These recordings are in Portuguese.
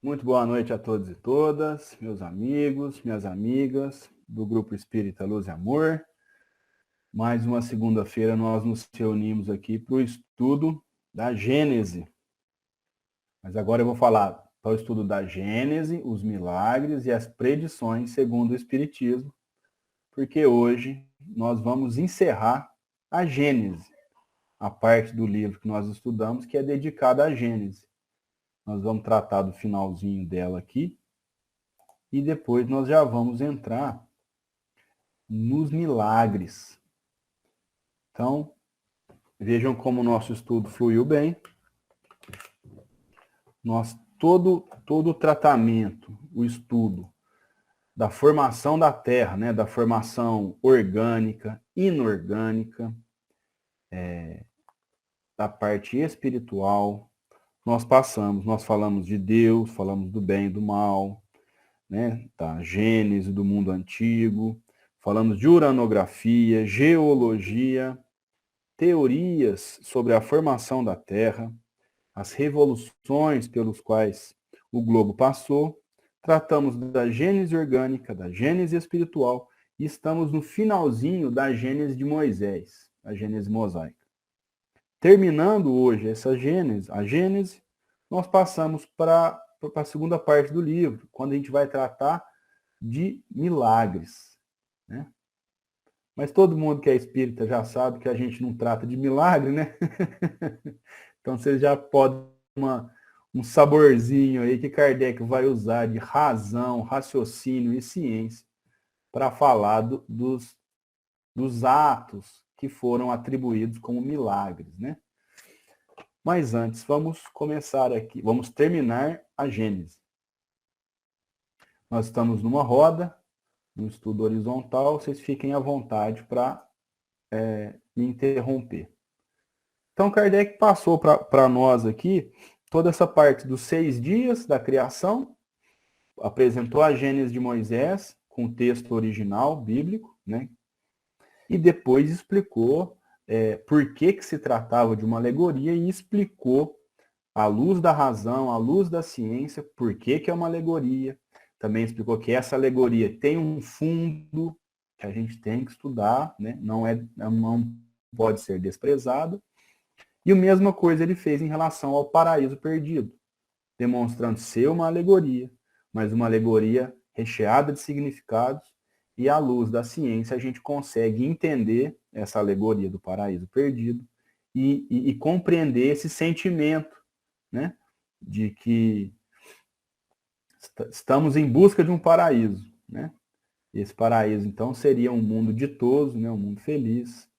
Muito boa noite a todos e todas, meus amigos, minhas amigas do Grupo Espírita Luz e Amor. Mais uma segunda-feira nós nos reunimos aqui para o estudo da Gênese. Mas agora eu vou falar para o estudo da Gênese, os milagres e as predições segundo o Espiritismo, porque hoje nós vamos encerrar a Gênese, a parte do livro que nós estudamos que é dedicada à Gênese. Nós vamos tratar do finalzinho dela aqui e depois nós já vamos entrar nos milagres. Então, vejam como o nosso estudo fluiu bem. Todo o tratamento, o estudo da formação da Terra, né, da formação orgânica, inorgânica, da parte espiritual, nós falamos de Deus, falamos do bem e do mal, né, da Gênese, do mundo antigo, falamos de uranografia, geologia, teorias sobre a formação da Terra, as revoluções pelos quais o globo passou, tratamos da Gênese orgânica, da Gênese espiritual, e estamos no finalzinho da Gênese de Moisés, a Gênese mosaica. Terminando hoje essa Gênese, a Gênese, nós passamos para a segunda parte do livro, quando a gente vai tratar de milagres, né? Mas todo mundo que é espírita já sabe que a gente não trata de milagre, né? Então vocês já podem um saborzinho aí que Kardec vai usar de razão, raciocínio e ciência para falar dos atos que foram atribuídos como milagres, né? Mas antes, vamos começar aqui, vamos terminar a Gênese. Nós estamos numa roda, no estudo horizontal, vocês fiquem à vontade para me interromper. Então, Kardec passou para nós aqui toda essa parte dos 6 dias da criação, apresentou a Gênese de Moisés, com o texto original bíblico, né? E depois explicou por que se tratava de uma alegoria e explicou, à luz da razão, à luz da ciência, por que é uma alegoria. Também explicou que essa alegoria tem um fundo que a gente tem que estudar, né? Não pode ser desprezado. E a mesma coisa ele fez em relação ao paraíso perdido, demonstrando ser uma alegoria, mas uma alegoria recheada de significados, e à luz da ciência a gente consegue entender essa alegoria do paraíso perdido e compreender esse sentimento, né, de que estamos em busca de um paraíso, né? Esse paraíso, então, seria um mundo ditoso, né, um mundo feliz,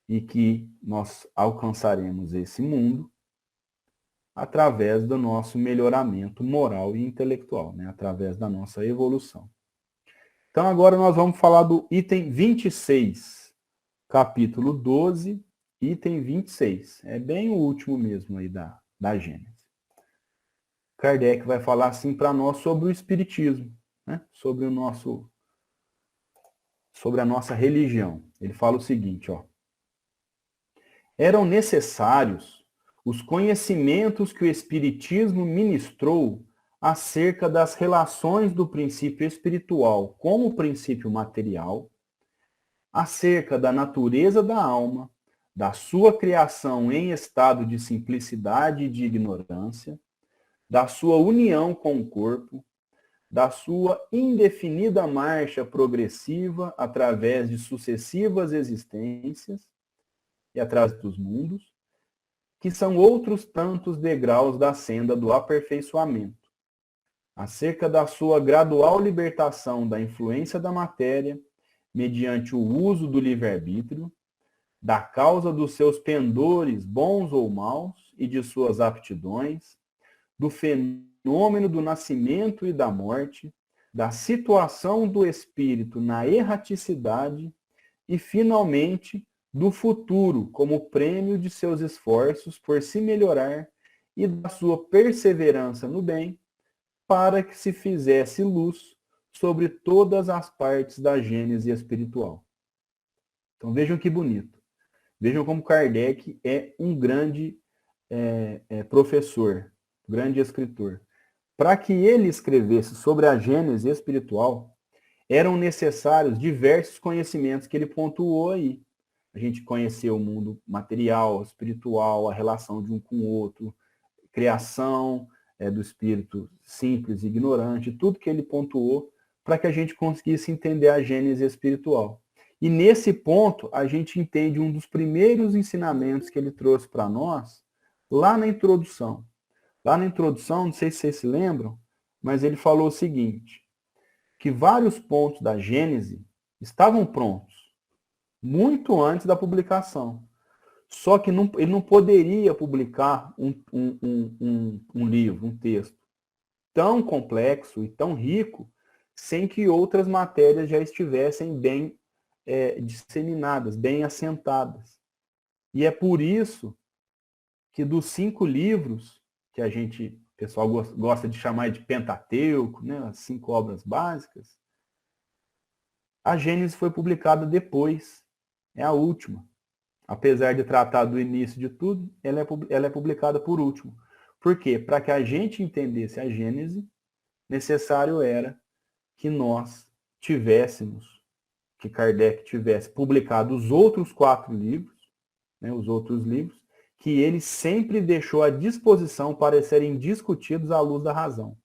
e que nós alcançaremos esse mundo através do nosso melhoramento moral e intelectual, né? Através da nossa evolução. Então, agora nós vamos falar do item 26, capítulo 12, item 26. É bem o último mesmo aí da Gênese. Kardec vai falar assim para nós sobre o espiritismo, né? Sobre a nossa religião. Ele fala o seguinte, ó: eram necessários os conhecimentos que o Espiritismo ministrou acerca das relações do princípio espiritual com o princípio material, acerca da natureza da alma, da sua criação em estado de simplicidade e de ignorância, da sua união com o corpo, da sua indefinida marcha progressiva através de sucessivas existências e através dos mundos, que são outros tantos degraus da senda do aperfeiçoamento, acerca da sua gradual libertação da influência da matéria, mediante o uso do livre-arbítrio, da causa dos seus pendores bons ou maus e de suas aptidões, do fenômeno do nascimento e da morte, da situação do espírito na erraticidade e, finalmente, do futuro como prêmio de seus esforços por se melhorar e da sua perseverança no bem, para que se fizesse luz sobre todas as partes da Gênese espiritual. Então vejam que bonito. Vejam como Kardec é um grande professor, grande escritor. para que ele escrevesse sobre a Gênese espiritual, eram necessários diversos conhecimentos que ele pontuou aí. A gente conheceu o mundo material, espiritual, a relação de um com o outro, criação do espírito simples e ignorante, tudo que ele pontuou para que a gente conseguisse entender a Gênese espiritual. E nesse ponto, a gente entende um dos primeiros ensinamentos que ele trouxe para nós, lá na introdução. Lá na introdução, não sei se vocês se lembram, mas ele falou o seguinte, que vários pontos da Gênese estavam prontos, muito antes da publicação. Só que ele não poderia publicar um livro, um texto tão complexo e tão rico, sem que outras matérias já estivessem bem disseminadas, bem assentadas. E é por isso que dos 5 livros, que o pessoal gosta de chamar de Pentateuco, né, as 5 obras básicas, a Gênesis foi publicada depois, é a última. Apesar de tratar do início de tudo, ela é publicada por último. Por quê? Para que a gente entendesse a Gênese, necessário era que nós tivéssemos, que Kardec tivesse publicado os outros 4 livros, né, os outros livros, que ele sempre deixou à disposição para serem discutidos à luz da razão.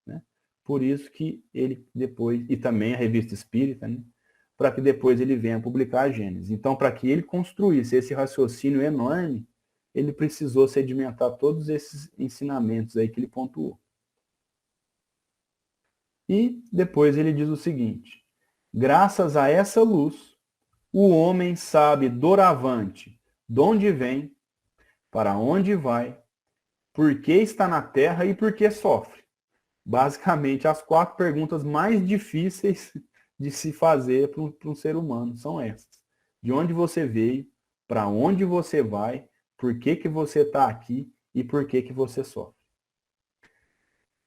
Né? Por isso que ele depois, e também a Revista Espírita, né, para que depois ele venha publicar a Gênesis. Então, para que ele construísse esse raciocínio enorme, ele precisou sedimentar todos esses ensinamentos aí que ele pontuou. E depois ele diz o seguinte, graças a essa luz, o homem sabe doravante de onde vem, para onde vai, por que está na terra e por que sofre. Basicamente, as 4 perguntas mais difíceis de se fazer para um ser humano são essas. De onde você veio, para onde você vai, por que você está aqui e por que você sofre.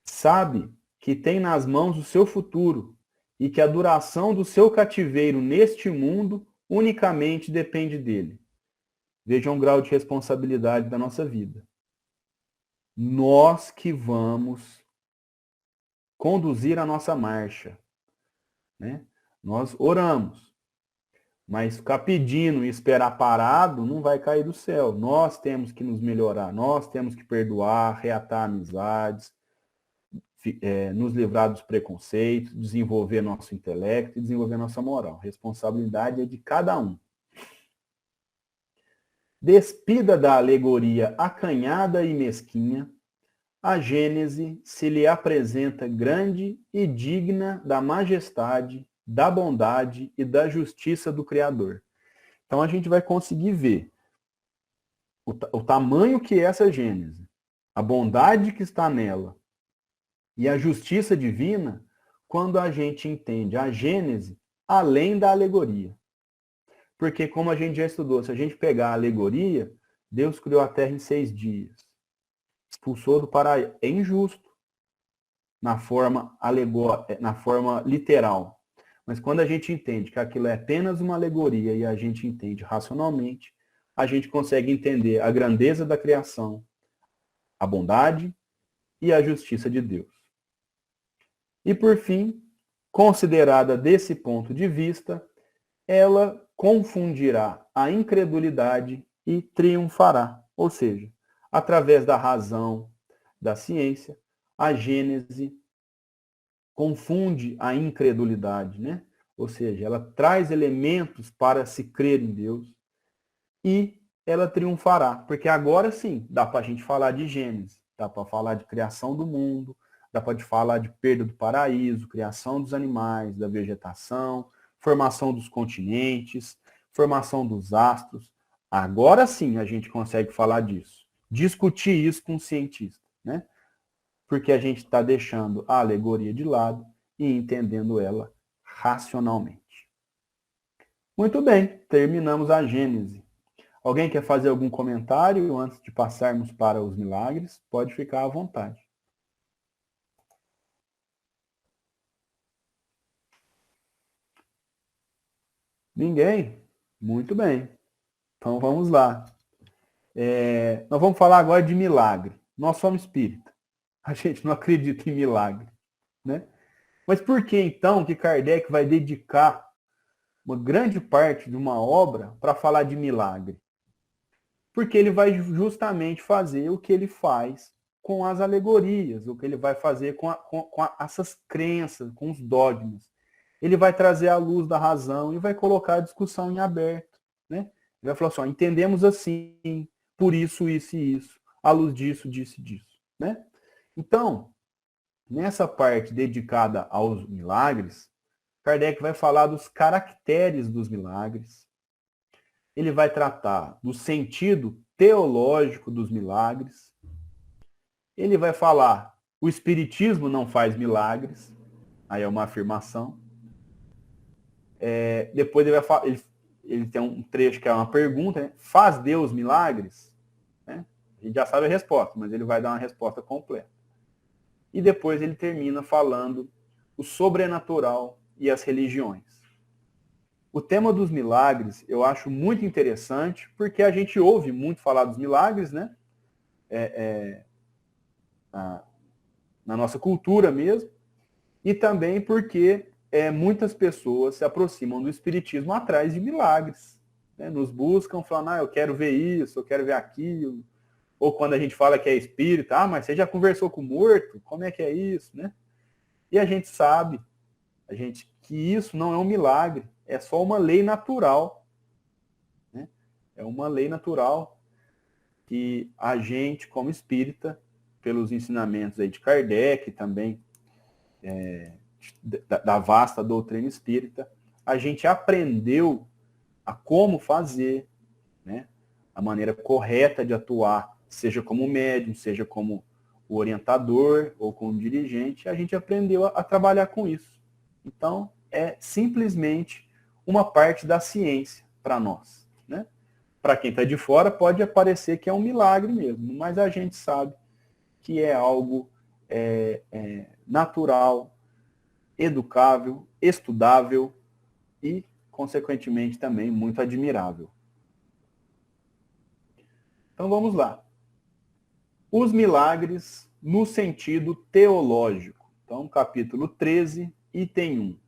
Sabe que tem nas mãos o seu futuro e que a duração do seu cativeiro neste mundo unicamente depende dele. Vejam o grau de responsabilidade da nossa vida. Nós que vamos conduzir a nossa marcha. Né? Nós oramos, mas ficar pedindo e esperar parado não vai cair do céu. Nós temos que nos melhorar, nós temos que perdoar, reatar amizades, nos livrar dos preconceitos, desenvolver nosso intelecto e desenvolver nossa moral. Responsabilidade é de cada um. Despida da alegoria acanhada e mesquinha, a Gênese se lhe apresenta grande e digna da majestade, da bondade e da justiça do Criador. Então a gente vai conseguir ver o tamanho que é essa Gênese, a bondade que está nela e a justiça divina quando a gente entende a Gênese além da alegoria. Porque, como a gente já estudou, se a gente pegar a alegoria, Deus criou a terra em 6 dias. Expulsou do paraíso. É injusto na forma literal. Mas quando a gente entende que aquilo é apenas uma alegoria e a gente entende racionalmente, a gente consegue entender a grandeza da criação, a bondade e a justiça de Deus. E por fim, considerada desse ponto de vista, ela confundirá a incredulidade e triunfará. Ou seja, através da razão, da ciência, a Gênese confunde a incredulidade, né? Ou seja, ela traz elementos para se crer em Deus e ela triunfará, porque agora sim dá para a gente falar de Gênesis, dá para falar de criação do mundo, dá para falar de perda do paraíso, criação dos animais, da vegetação, formação dos continentes, formação dos astros. Agora sim a gente consegue falar disso, discutir isso com um cientista, né? Porque a gente está deixando a alegoria de lado e entendendo ela racionalmente. Muito bem, terminamos a Gênese. Alguém quer fazer algum comentário antes de passarmos para os milagres? Pode ficar à vontade. Ninguém? Muito bem. Então vamos lá. Nós vamos falar agora de milagre. Nós somos espírita. A gente não acredita em milagre, né? Mas por que então que Kardec vai dedicar uma grande parte de uma obra para falar de milagre? Porque ele vai justamente fazer o que ele faz com as alegorias, o que ele vai fazer essas crenças, com os dogmas. Ele vai trazer a luz da razão e vai colocar a discussão em aberto. Né? Ele vai falar assim, ó, entendemos assim, por isso, isso e isso, à luz disso, disso e disso. Né? Então, nessa parte dedicada aos milagres, Kardec vai falar dos caracteres dos milagres, ele vai tratar do sentido teológico dos milagres, ele vai falar o espiritismo não faz milagres, aí é uma afirmação. Depois ele vai falar, ele tem um trecho que é uma pergunta, né? Faz Deus milagres? Né? A gente já sabe a resposta, mas ele vai dar uma resposta completa. E depois ele termina falando o sobrenatural e as religiões. O tema dos milagres eu acho muito interessante, porque a gente ouve muito falar dos milagres, né? Na nossa cultura mesmo, e também porque muitas pessoas se aproximam do espiritismo atrás de milagres. Né? Nos buscam falando, eu quero ver isso, eu quero ver aquilo. Ou quando a gente fala que é espírita, mas você já conversou com o morto? Como é que é isso? Né? E a gente sabe que isso não é um milagre, é só uma lei natural. Né? É uma lei natural que a gente, como espírita, pelos ensinamentos aí de Kardec, também da vasta doutrina espírita, a gente aprendeu a como fazer, né? A maneira correta de atuar, seja como médium, seja como o orientador ou como dirigente, a gente aprendeu a trabalhar com isso. Então, é simplesmente uma parte da ciência para nós. Né? Para quem está de fora, pode parecer que é um milagre mesmo, mas a gente sabe que é algo natural, educável, estudável e, consequentemente, também muito admirável. Então vamos lá. Os milagres no sentido teológico. Então, capítulo 13, item 1.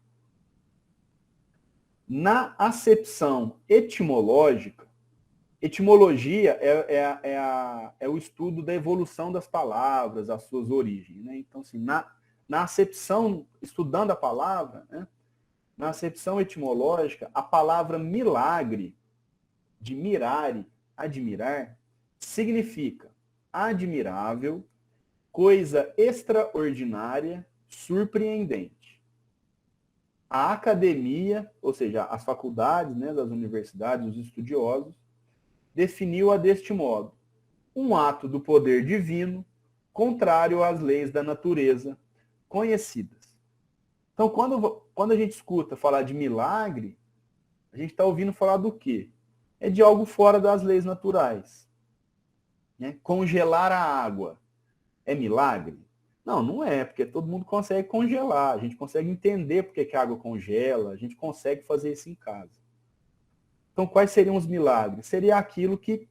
Na acepção etimológica, etimologia é o estudo da evolução das palavras, as suas origens. Né? Então, assim, na acepção, estudando a palavra, né? Na acepção etimológica, a palavra milagre, de mirare, admirar, significa admirável, coisa extraordinária, surpreendente. A academia, ou seja, as faculdades, né, das universidades, os estudiosos, definiu-a deste modo: um ato do poder divino, contrário às leis da natureza conhecidas. Então, quando a gente escuta falar de milagre, a gente está ouvindo falar do quê? É de algo fora das leis naturais. Né? Congelar a água é milagre? Não, não é, porque todo mundo consegue congelar, a gente consegue entender porque que a água congela, a gente consegue fazer isso em casa. Então, quais seriam os milagres? Seria aquilo que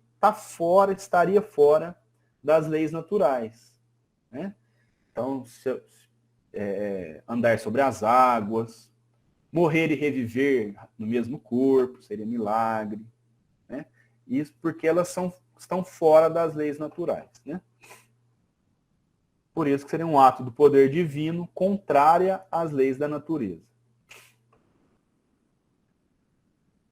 estaria fora das leis naturais. Né? Então, andar sobre as águas, morrer e reviver no mesmo corpo, seria milagre. Né? Isso porque elas estão fora das leis naturais. Né? Por isso que seria um ato do poder divino contrária às leis da natureza.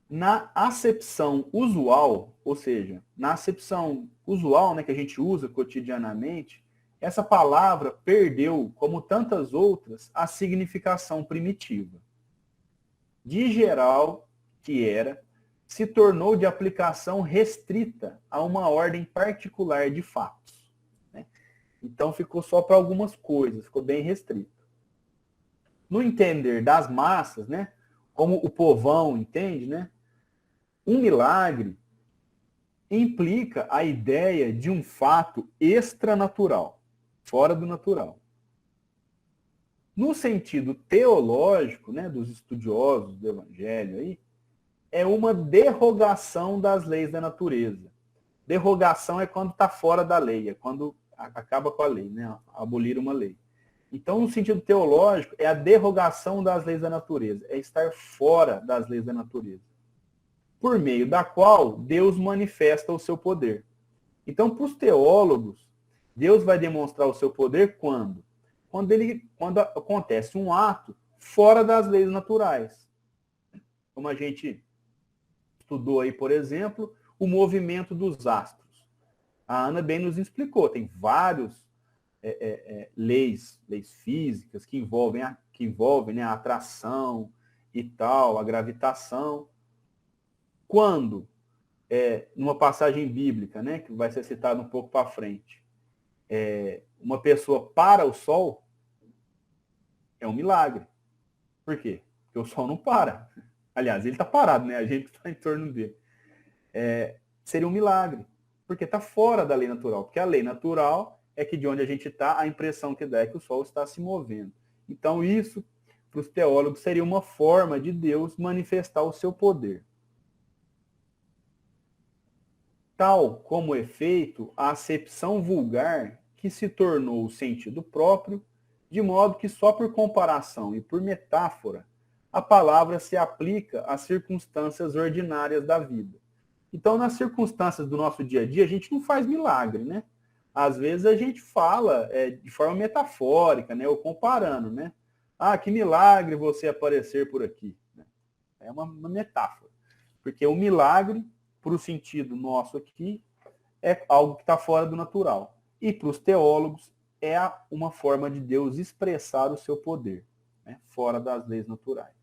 Na acepção usual, ou seja, na acepção usual, né, que a gente usa cotidianamente, essa palavra perdeu, como tantas outras, a significação primitiva. De geral, que era, se tornou de aplicação restrita a uma ordem particular de fatos. Né? Então ficou só para algumas coisas, ficou bem restrito. No entender das massas, né, como o povão entende, né, um milagre implica a ideia de um fato extranatural, fora do natural. No sentido teológico, né, dos estudiosos do Evangelho, aí, é uma derrogação das leis da natureza. Derrogação é quando está fora da lei, é quando acaba com a lei, né? Abolir uma lei. Então, no sentido teológico, é a derrogação das leis da natureza, é estar fora das leis da natureza, por meio da qual Deus manifesta o seu poder. Então, para os teólogos, Deus vai demonstrar o seu poder quando? Quando acontece um ato fora das leis naturais. Como a gente estudou aí, por exemplo, o movimento dos astros. A Ana bem nos explicou, tem vários leis físicas que envolvem, né, a atração e tal, a gravitação. Quando, numa passagem bíblica, né, que vai ser citada um pouco para frente, uma pessoa para o Sol, é um milagre. Por quê? Porque o Sol não para. Aliás, ele está parado, né? A gente está em torno dele. Seria um milagre, porque está fora da lei natural. Porque a lei natural é que de onde a gente está, a impressão que dá é que o Sol está se movendo. Então, isso, para os teólogos, seria uma forma de Deus manifestar o seu poder. Tal como efeito a acepção vulgar que se tornou o sentido próprio, de modo que só por comparação e por metáfora a palavra se aplica às circunstâncias ordinárias da vida. Então, nas circunstâncias do nosso dia a dia, a gente não faz milagre, né? Às vezes a gente fala de forma metafórica, né? Ou comparando, né? Ah, que milagre você aparecer por aqui. É uma metáfora. Porque o milagre, para o sentido nosso aqui, é algo que está fora do natural. E para os teólogos, é uma forma de Deus expressar o seu poder, né? Fora das leis naturais.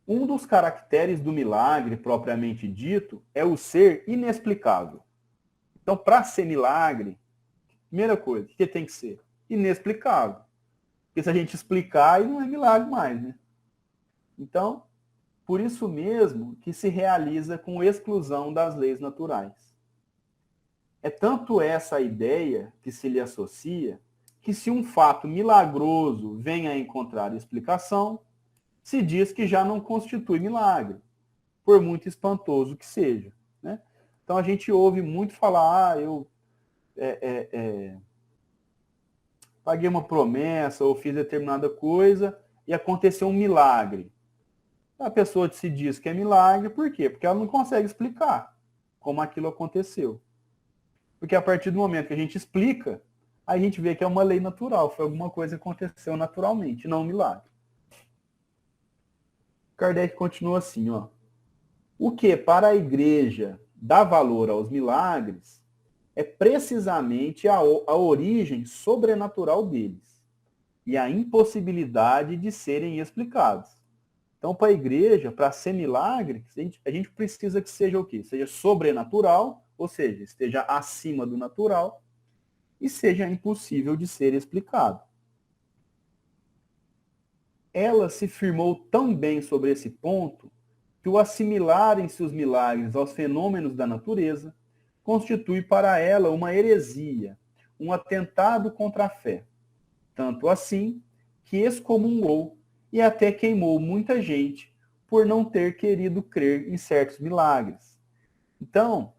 Um dos caracteres do milagre, propriamente dito, é o ser inexplicável. Então, para ser milagre, primeira coisa, o que tem que ser? Inexplicável. Porque se a gente explicar, aí não é milagre mais, né? Então, por isso mesmo que se realiza com exclusão das leis naturais. É tanto essa a ideia que se lhe associa, que se um fato milagroso vem a encontrar explicação, se diz que já não constitui milagre, por muito espantoso que seja, né? Então a gente ouve muito falar, eu paguei uma promessa ou fiz determinada coisa e aconteceu um milagre. A pessoa se diz que é milagre, por quê? Porque ela não consegue explicar como aquilo aconteceu. Porque a partir do momento que a gente explica, a gente vê que é uma lei natural, foi alguma coisa que aconteceu naturalmente, não um milagre. Kardec continua assim, ó. O que para a igreja dá valor aos milagres é precisamente a origem sobrenatural deles e a impossibilidade de serem explicados. Então, para a igreja, para ser milagre, a gente precisa que seja o quê? Seja sobrenatural, ou seja, esteja acima do natural e seja impossível de ser explicado. Ela se firmou tão bem sobre esse ponto que o assimilarem-se os milagres aos fenômenos da natureza constitui para ela uma heresia, um atentado contra a fé. Tanto assim que excomungou e até queimou muita gente por não ter querido crer em certos milagres. Então,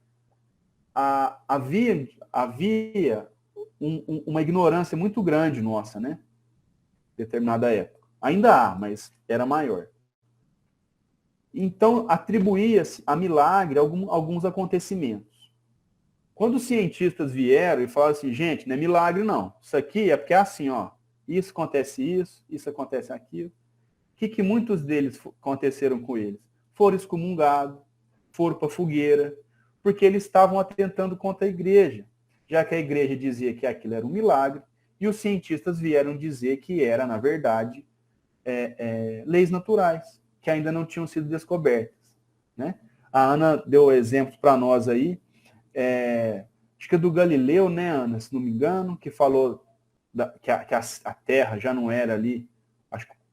havia uma ignorância muito grande nossa, né? Determinada época. Ainda há, mas era maior. Então, atribuía-se a milagre alguns acontecimentos. Quando os cientistas vieram e falaram assim, gente, não é milagre não. Isso aqui é porque é assim, ó. Isso acontece isso acontece aquilo. O que muitos deles aconteceram com eles? Foram excomungados, foram para a fogueira, porque eles estavam atentando contra a igreja, já que a igreja dizia que aquilo era um milagre, e os cientistas vieram dizer que era, na verdade, leis naturais, que ainda não tinham sido descobertas, né? A Ana deu exemplos para nós aí, acho que é do Galileu, né, Ana, se não me engano, que falou que a Terra já não era ali,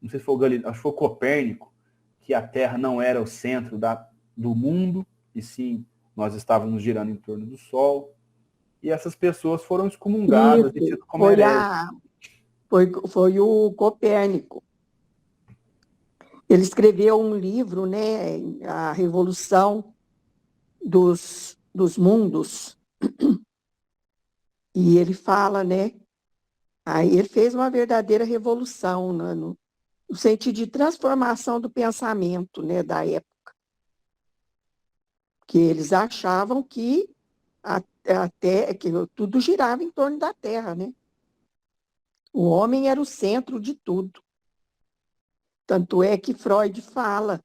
não sei se foi o Galileu, acho que foi o Copérnico, que a Terra não era o centro do mundo, e sim, nós estávamos girando em torno do Sol, e essas pessoas foram excomungadas e tidas como hereges. Foi o Copérnico. Ele escreveu um livro, né, A Revolução dos dos mundos, e ele fala, né? Aí ele fez uma verdadeira revolução, né, no sentido de transformação do pensamento, né, da época, que eles achavam que até que tudo girava em torno da Terra, né? O homem era o centro de tudo. Tanto é que Freud fala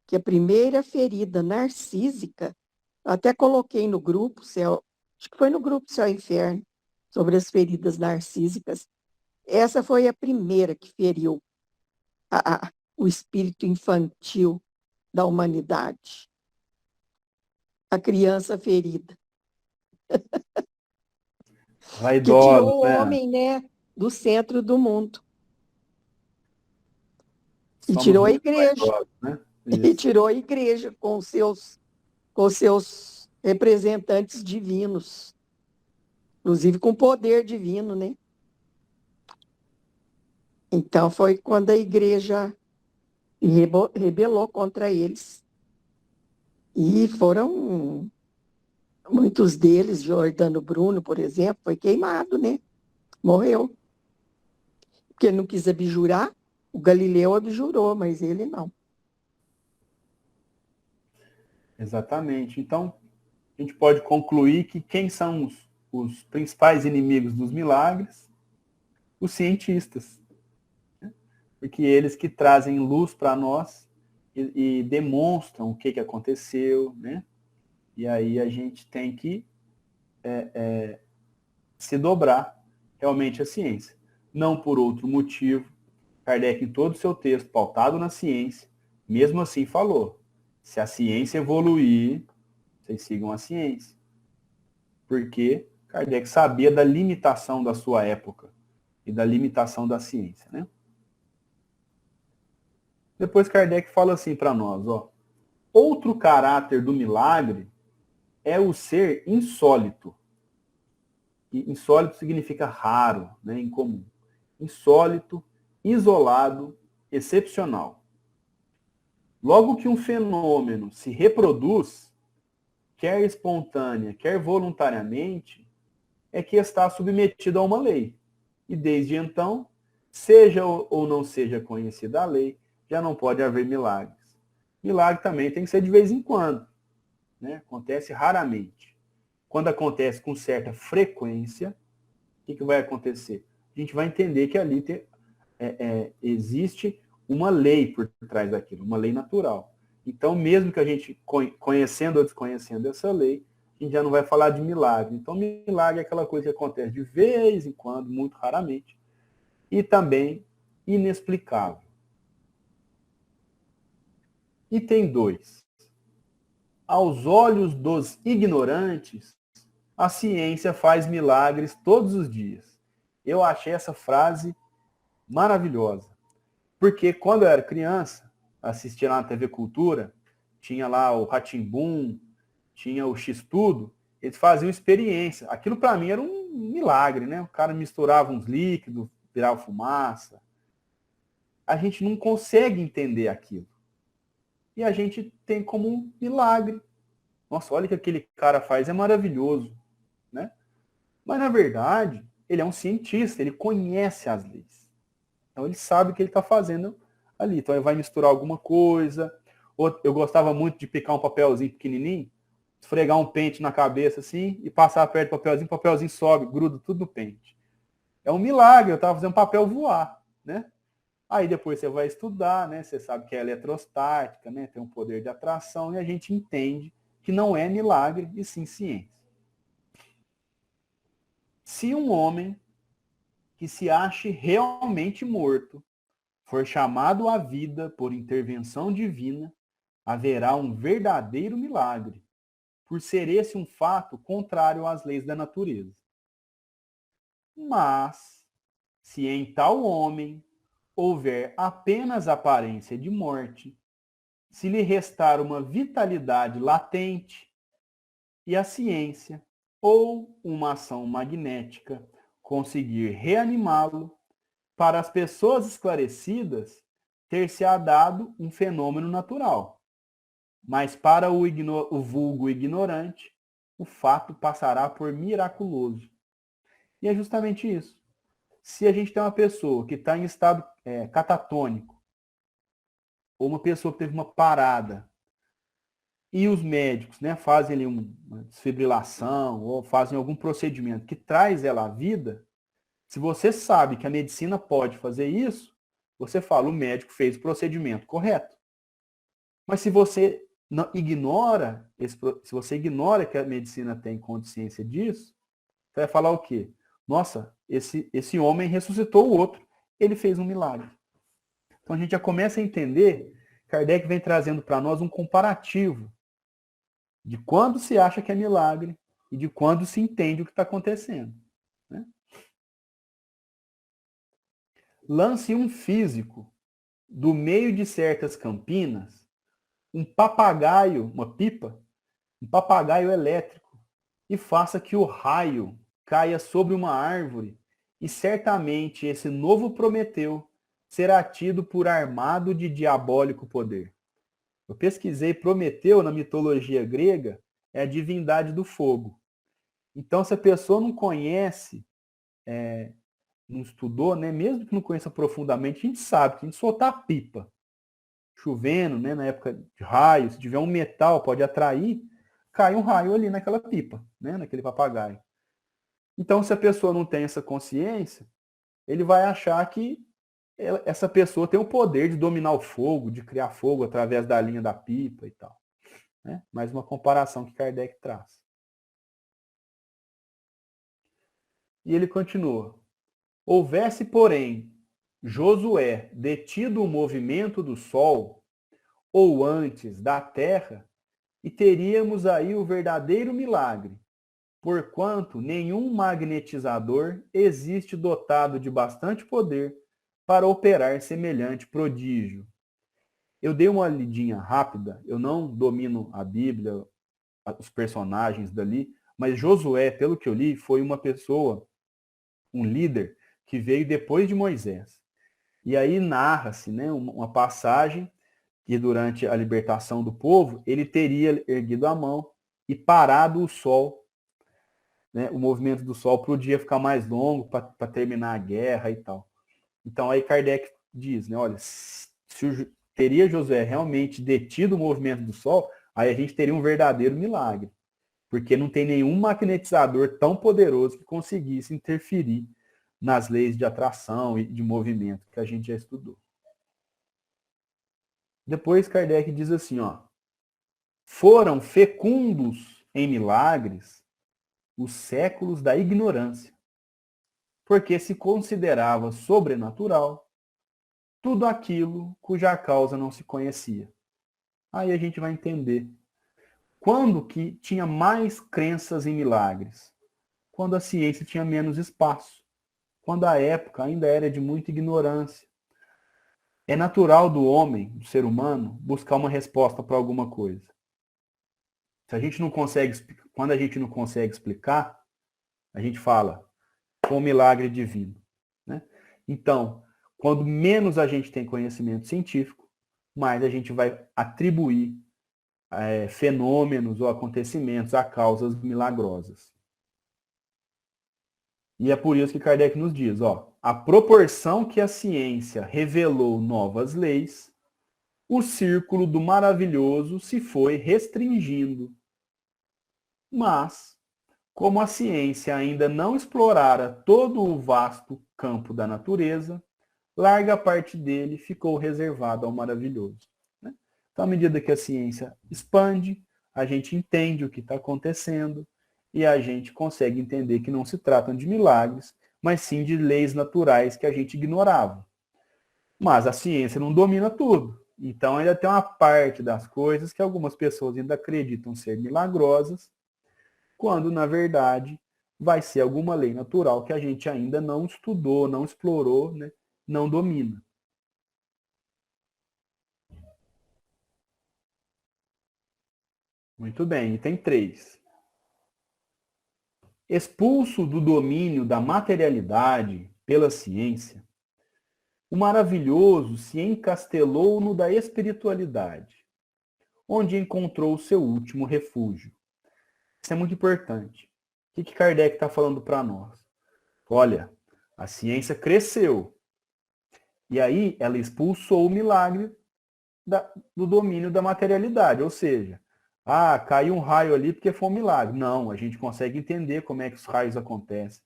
que a primeira ferida narcísica, até coloquei no grupo, acho que foi no grupo Céu e Inferno, sobre as feridas narcísicas, essa foi a primeira que feriu o espírito infantil da humanidade. A criança ferida. Que Vaidosos, tirou o né? homem, né, do centro do mundo. E Somos tirou a muito igreja. vaidosos, né? E Isso. tirou a igreja com seus representantes divinos. Inclusive com poder divino, né? Então foi quando a igreja se rebelou contra eles. E foram muitos deles, Giordano Bruno, por exemplo, foi queimado, né? Morreu. Porque ele não quis abjurar, o Galileu abjurou, mas ele não. Exatamente. Então, a gente pode concluir que quem são os principais inimigos dos milagres? Os cientistas. Porque eles que trazem luz para nós e demonstram o que aconteceu, né? E aí a gente tem que se dobrar realmente à ciência. Não por outro motivo. Kardec, em todo o seu texto, pautado na ciência, mesmo assim falou, se a ciência evoluir, vocês sigam a ciência. Porque Kardec sabia da limitação da sua época e da limitação da ciência, né? Depois Kardec fala assim para nós, ó, outro caráter do milagre é o ser insólito. E insólito significa raro, né, incomum. Insólito, isolado, excepcional. Logo que um fenômeno se reproduz, quer espontânea, quer voluntariamente, é que está submetido a uma lei. E desde então, seja ou não seja conhecida a lei, já não pode haver milagres. Milagre também tem que ser de vez em quando, né? Acontece raramente. Quando acontece com certa frequência, o que vai acontecer? A gente vai entender que ali existe uma lei por trás daquilo, uma lei natural. Então, mesmo que a gente, conhecendo ou desconhecendo essa lei, a gente já não vai falar de milagre. Então, milagre é aquela coisa que acontece de vez em quando, muito raramente, e também inexplicável. Item 2. Aos olhos dos ignorantes, a ciência faz milagres todos os dias. Eu achei essa frase maravilhosa. Porque quando eu era criança, assistia lá na TV Cultura, tinha lá o Rá-Tim-Bum, tinha o X-Tudo, eles faziam experiência. Aquilo para mim era um milagre, né? O cara misturava uns líquidos, virava fumaça. A gente não consegue entender aquilo. E a gente tem como um milagre. Nossa, olha o que aquele cara faz, é maravilhoso, né? Mas na verdade, ele é um cientista, ele conhece as leis. Então ele sabe o que ele está fazendo ali. Então ele vai misturar alguma coisa. Eu gostava muito de picar um papelzinho pequenininho, esfregar um pente na cabeça assim e passar perto do papelzinho, o papelzinho sobe, gruda tudo no pente. É um milagre, eu estava fazendo papel voar, né? Aí depois você vai estudar, né? Você sabe que é eletrostática, né? Tem um poder de atração e a gente entende que não é milagre e sim ciência. Se um homem que se ache realmente morto for chamado à vida por intervenção divina, haverá um verdadeiro milagre, por ser esse um fato contrário às leis da natureza. Mas, se em tal homem houver apenas aparência de morte, se lhe restar uma vitalidade latente e a ciência ou uma ação magnética conseguir reanimá-lo, para as pessoas esclarecidas, ter-se-á dado um fenômeno natural. Mas para o vulgo ignorante, o fato passará por miraculoso. E é justamente isso. Se a gente tem uma pessoa que está em estado catatônico, ou uma pessoa que teve uma parada, e os médicos, né, fazem ali uma desfibrilação, ou fazem algum procedimento que traz ela à vida, se você sabe que a medicina pode fazer isso, você fala, o médico fez o procedimento correto. Mas se você ignora, se você ignora que a medicina tem consciência disso, você vai falar o quê? Nossa, esse homem ressuscitou o outro, ele fez um milagre. Então a gente já começa a entender, Kardec vem trazendo para nós um comparativo de quando se acha que é milagre e de quando se entende o que está acontecendo. Né? Lance um físico do meio de certas campinas, um papagaio, uma pipa, um papagaio elétrico, e faça que o raio caia sobre uma árvore, e certamente esse novo Prometeu será tido por armado de diabólico poder. Eu pesquisei, Prometeu na mitologia grega é a divindade do fogo. Então, se a pessoa não conhece, não estudou, né, mesmo que não conheça profundamente, a gente sabe que a gente soltar pipa, chovendo, né, na época de raio, se tiver um metal, pode atrair, cai um raio ali naquela pipa, né, naquele papagaio. Então, se a pessoa não tem essa consciência, ele vai achar que essa pessoa tem o poder de dominar o fogo, de criar fogo através da linha da pipa e tal. Né? Mais uma comparação que Kardec traz. E ele continua. Houvesse, porém, Josué detido o movimento do Sol, ou antes da Terra, e teríamos aí o verdadeiro milagre, porquanto nenhum magnetizador existe dotado de bastante poder para operar semelhante prodígio. Eu dei uma lidinha rápida, eu não domino a Bíblia, os personagens dali, mas Josué, pelo que eu li, foi uma pessoa, um líder, que veio depois de Moisés. E aí narra-se, né, uma passagem que durante a libertação do povo, ele teria erguido a mão e parado o sol, né, o movimento do sol para o dia ficar mais longo, para terminar a guerra e tal. Então aí Kardec diz, né, olha, teria Josué realmente detido o movimento do sol, aí a gente teria um verdadeiro milagre, porque não tem nenhum magnetizador tão poderoso que conseguisse interferir nas leis de atração e de movimento que a gente já estudou. Depois Kardec diz assim, ó, foram fecundos em milagres os séculos da ignorância, porque se considerava sobrenatural tudo aquilo cuja causa não se conhecia. Aí a gente vai entender quando que tinha mais crenças em milagres, quando a ciência tinha menos espaço, quando a época ainda era de muita ignorância. É natural do homem, do ser humano, buscar uma resposta para alguma coisa. Se a gente não consegue, quando a gente não consegue explicar, a gente fala, foi um milagre divino. Né? Então, quando menos a gente tem conhecimento científico, mais a gente vai atribuir fenômenos ou acontecimentos a causas milagrosas. E é por isso que Kardec nos diz, ó, a proporção que a ciência revelou novas leis, o círculo do maravilhoso se foi restringindo. Mas, como a ciência ainda não explorara todo o vasto campo da natureza, larga parte dele ficou reservada ao maravilhoso. Né? Então, à medida que a ciência expande, a gente entende o que está acontecendo e a gente consegue entender que não se tratam de milagres, mas sim de leis naturais que a gente ignorava. Mas a ciência não domina tudo. Então, ainda tem uma parte das coisas que algumas pessoas ainda acreditam ser milagrosas, quando, na verdade, vai ser alguma lei natural que a gente ainda não estudou, não explorou, né? Não domina. Muito bem, item 3. Expulso do domínio da materialidade pela ciência, o maravilhoso se encastelou no da espiritualidade, onde encontrou seu último refúgio. Isso é muito importante. O que Kardec está falando para nós? Olha, a ciência cresceu. E aí ela expulsou o milagre do domínio da materialidade. Ou seja, caiu um raio ali porque foi um milagre. Não, a gente consegue entender como é que os raios acontecem.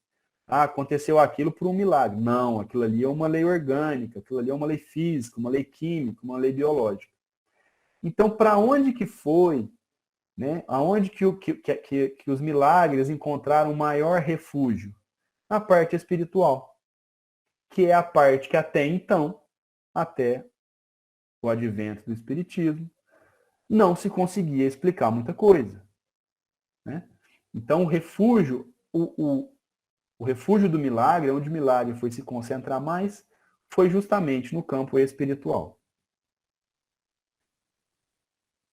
Aconteceu aquilo por um milagre. Não, aquilo ali é uma lei orgânica, aquilo ali é uma lei física, uma lei química, uma lei biológica. Então, para onde que foi, né? Aonde que os milagres encontraram maior refúgio? Na parte espiritual, que é a parte que até então, até o advento do Espiritismo, não se conseguia explicar muita coisa. Né? Então, o refúgio, o refúgio do milagre, onde o milagre foi se concentrar mais, foi justamente no campo espiritual.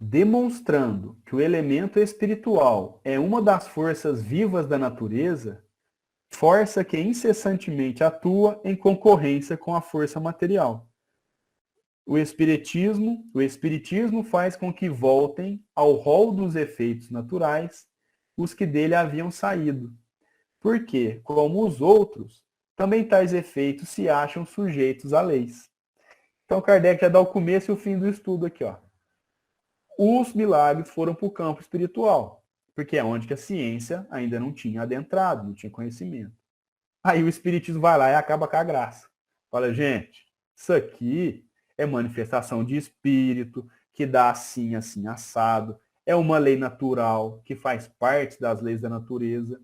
Demonstrando que o elemento espiritual é uma das forças vivas da natureza, força que incessantemente atua em concorrência com a força material. O espiritismo faz com que voltem ao rol dos efeitos naturais os que dele haviam saído, porque, como os outros, também tais efeitos se acham sujeitos a leis. Então Kardec já dá o começo e o fim do estudo aqui, ó. Os milagres foram para o campo espiritual, porque é onde que a ciência ainda não tinha adentrado, não tinha conhecimento. Aí o espiritismo vai lá e acaba com a graça. Fala, gente, isso aqui é manifestação de espírito, que dá assim, assim, assado. É uma lei natural, que faz parte das leis da natureza.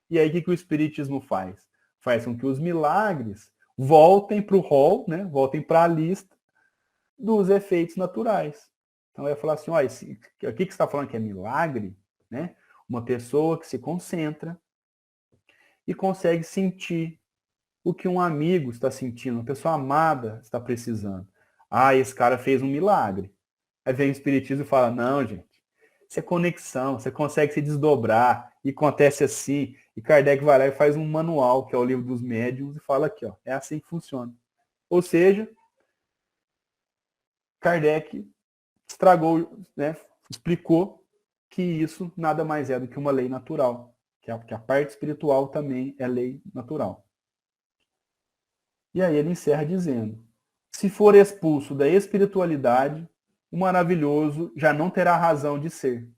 E aí o que o espiritismo faz? Faz com que os milagres voltem para o rol, né? Voltem para a lista dos efeitos naturais. Então eu ia falar assim, ó, aqui que você está falando que é milagre, né? Uma pessoa que se concentra e consegue sentir o que um amigo está sentindo, uma pessoa amada está precisando. Esse cara fez um milagre. Aí vem o espiritismo e fala, não, gente, isso é conexão, você consegue se desdobrar, e acontece assim. E Kardec vai lá e faz um manual, que é o livro dos médiuns, e fala aqui, ó, é assim que funciona. Ou seja, Kardec estragou, né, explicou que isso nada mais é do que uma lei natural, que a parte espiritual também é lei natural. E aí ele encerra dizendo, se for expulso da espiritualidade, o maravilhoso já não terá razão de ser.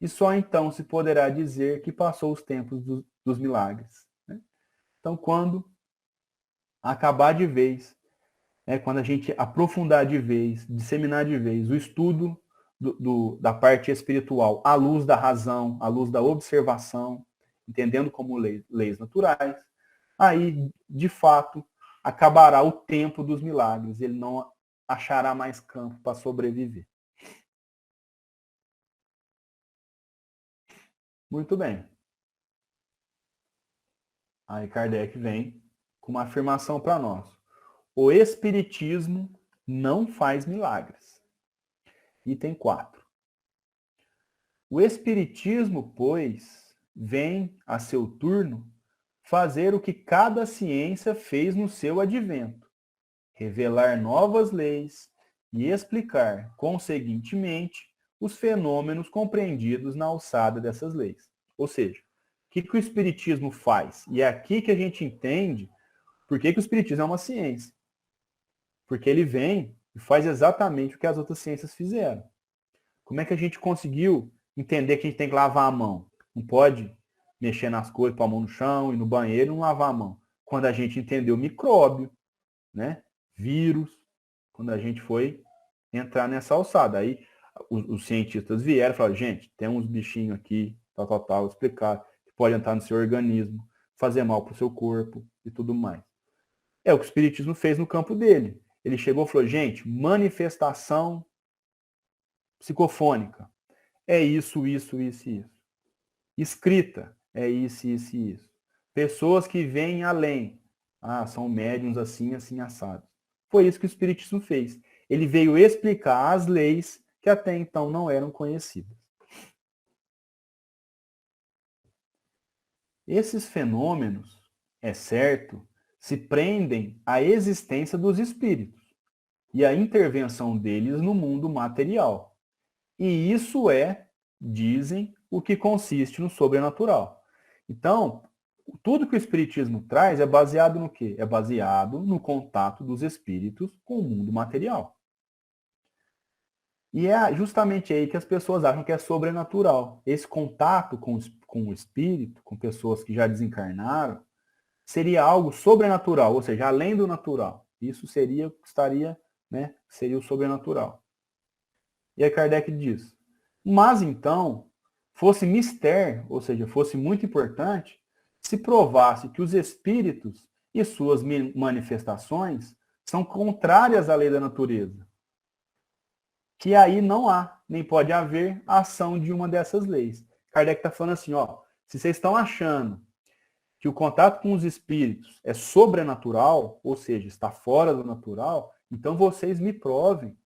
E só então se poderá dizer que passou os tempos dos milagres. Né? Então, quando acabar de vez, quando a gente aprofundar de vez, disseminar de vez o estudo da parte espiritual à luz da razão, à luz da observação, entendendo como leis naturais, aí, de fato, acabará o tempo dos milagres. Ele não achará mais campo para sobreviver. Muito bem. Aí Kardec vem com uma afirmação para nós. O Espiritismo não faz milagres. Item 4. O Espiritismo, pois, vem, a seu turno, fazer o que cada ciência fez no seu advento, revelar novas leis e explicar, conseguintemente, os fenômenos compreendidos na alçada dessas leis. Ou seja, o que o Espiritismo faz? E é aqui que a gente entende por que o Espiritismo é uma ciência. Porque ele vem e faz exatamente o que as outras ciências fizeram. Como é que a gente conseguiu entender que a gente tem que lavar a mão? Não pode mexer nas coisas, pôr a mão no chão e no banheiro e não lavar a mão. Quando a gente entendeu micróbio, né? Vírus, quando a gente foi entrar nessa alçada. Aí os cientistas vieram e falaram, gente, tem uns bichinhos aqui, tal, explicar, que pode entrar no seu organismo, fazer mal para o seu corpo e tudo mais. É o que o Espiritismo fez no campo dele. Ele chegou e falou, gente, manifestação psicofônica. É isso. Escrita. É isso. Pessoas que vêm além. São médiums assim, assados. Foi isso que o Espiritismo fez. Ele veio explicar as leis que até então não eram conhecidas. Esses fenômenos, é certo, se prendem à existência dos espíritos e à intervenção deles no mundo material. E isso é dizem o que consiste no sobrenatural. Então, tudo que o Espiritismo traz é baseado no quê? É baseado no contato dos espíritos com o mundo material. E é justamente aí que as pessoas acham que é sobrenatural. Esse contato com o espírito, com pessoas que já desencarnaram, seria algo sobrenatural, ou seja, além do natural. Isso seria o sobrenatural. E aí Kardec diz, mas então, fosse mistério, ou seja, fosse muito importante, se provasse que os espíritos e suas manifestações são contrárias à lei da natureza, que aí não há, nem pode haver ação de uma dessas leis. Kardec está falando assim, ó, se vocês estão achando que o contato com os espíritos é sobrenatural, ou seja, está fora do natural, então vocês me provem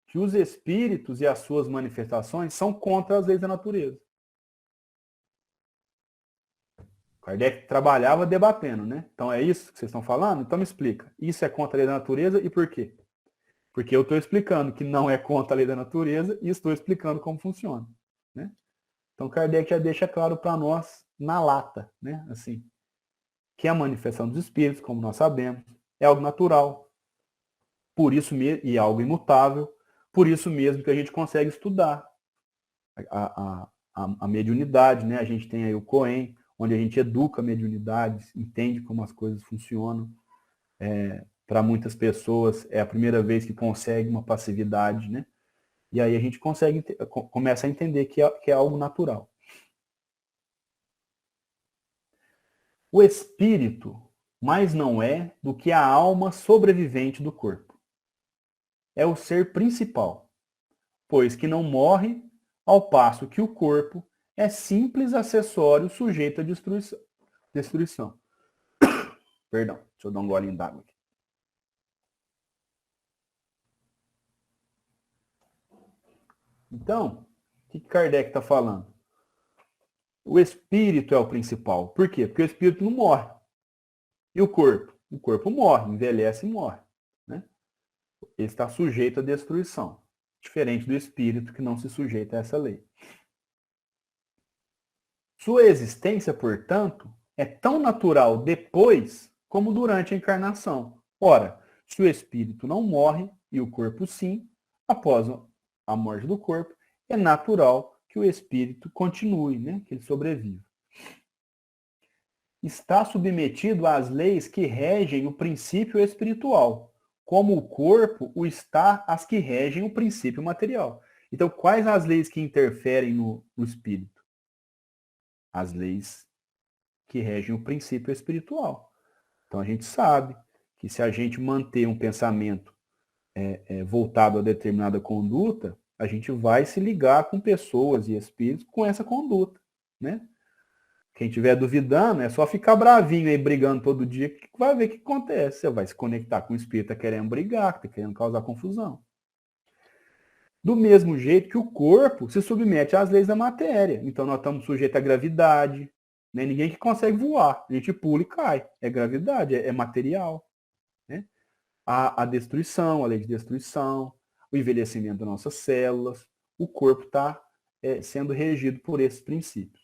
que os espíritos e as suas manifestações são contra as leis da natureza. Kardec trabalhava debatendo, né? Então é isso que vocês estão falando? Então me explica. Isso é contra a lei da natureza e por quê? Porque eu estou explicando que não é contra a lei da natureza e estou explicando como funciona, né? Então Kardec já deixa claro para nós na lata, né? Assim, que a manifestação dos espíritos, como nós sabemos, é algo natural, por isso e algo imutável, por isso mesmo que a gente consegue estudar a mediunidade, né? A gente tem aí o COEM, onde a gente educa mediunidades, entende como as coisas funcionam. Para muitas pessoas é a primeira vez que consegue uma passividade, né? E aí a gente começa a entender que é algo natural. O espírito mais não é do que a alma sobrevivente do corpo. É o ser principal, pois que não morre, ao passo que o corpo é simples acessório sujeito à destruição. Perdão, deixa eu dar um golinho d'água aqui. Então, o que Kardec está falando? O espírito é o principal. Por quê? Porque o espírito não morre. E o corpo? O corpo morre, envelhece e morre. Né? Ele está sujeito à destruição. Diferente do espírito que não se sujeita a essa lei. Sua existência, portanto, é tão natural depois como durante a encarnação. Ora, se o espírito não morre e o corpo sim, após a morte do corpo, é natural que o espírito continue, né? Que ele sobreviva. Está submetido às leis que regem o princípio espiritual, como o corpo o está às que regem o princípio material. Então, quais as leis que interferem no espírito? As leis que regem o princípio espiritual. Então, a gente sabe que se a gente manter um pensamento voltado a determinada conduta, a gente vai se ligar com pessoas e espíritos com essa conduta, né? Quem estiver duvidando, é só ficar bravinho aí, brigando todo dia, que vai ver o que acontece. Você vai se conectar com o espírito que tá querendo brigar, que tá querendo causar confusão. Do mesmo jeito que o corpo se submete às leis da matéria. Então, nós estamos sujeitos à gravidade, né? Ninguém que consegue voar. A gente pula e cai. É gravidade, é material. Né? A destruição, a lei de destruição, o envelhecimento das nossas células. O corpo está sendo regido por esses princípios.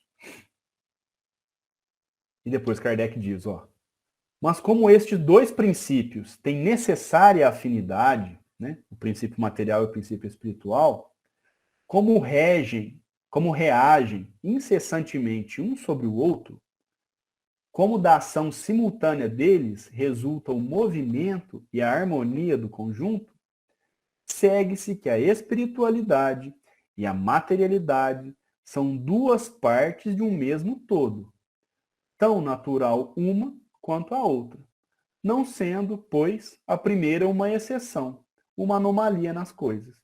E depois Kardec diz, ó, mas como estes dois princípios têm necessária afinidade, né, o princípio material e o princípio espiritual, como reagem incessantemente um sobre o outro, como da ação simultânea deles resulta o movimento e a harmonia do conjunto, segue-se que a espiritualidade e a materialidade são duas partes de um mesmo todo, tão natural uma quanto a outra, não sendo, pois, a primeira uma exceção, uma anomalia nas coisas.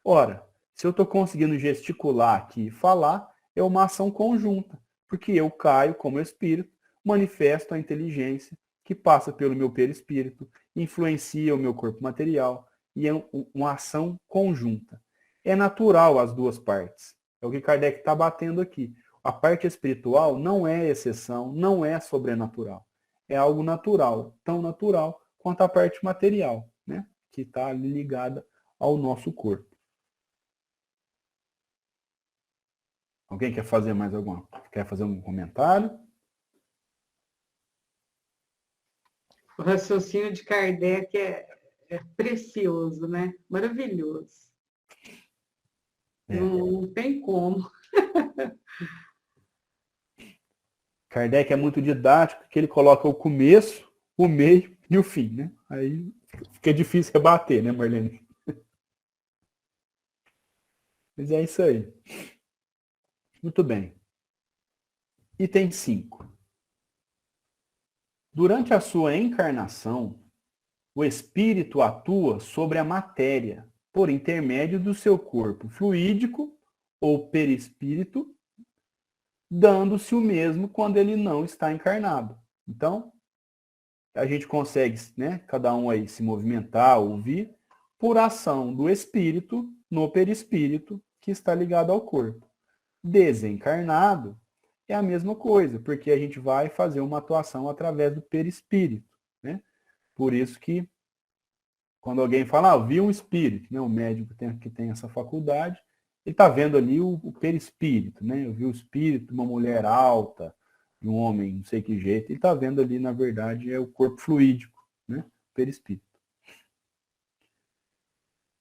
Ora, se eu estou conseguindo gesticular aqui e falar, é uma ação conjunta, porque eu caio como espírito, manifesto a inteligência que passa pelo meu perispírito, influencia o meu corpo material, e é uma ação conjunta. É natural as duas partes. É o que Kardec está batendo aqui. A parte espiritual não é exceção, não é sobrenatural. É algo natural, tão natural quanto a parte material, né? Que está ligada ao nosso corpo. Alguém quer fazer mais alguma? Quer fazer um comentário? O raciocínio de Kardec é precioso, né? Maravilhoso. Não tem como. Kardec é muito didático, porque ele coloca o começo, o meio e o fim, né? Aí fica difícil rebater, né, Marlene? Mas é isso aí. Muito bem. Item 5. Durante a sua encarnação, o espírito atua sobre a matéria por intermédio do seu corpo fluídico ou perispírito, dando-se o mesmo quando ele não está encarnado. Então, a gente consegue, né, cada um aí se movimentar, ouvir, por ação do espírito no perispírito que está ligado ao corpo. Desencarnado é a mesma coisa, porque a gente vai fazer uma atuação através do perispírito, né? Por isso que quando alguém fala, vi um espírito, né, o médico que tem essa faculdade, ele está vendo ali o perispírito, né? Eu vi o espírito de uma mulher alta, de um homem, não sei que jeito, ele está vendo ali, na verdade, é o corpo fluídico, né? O perispírito.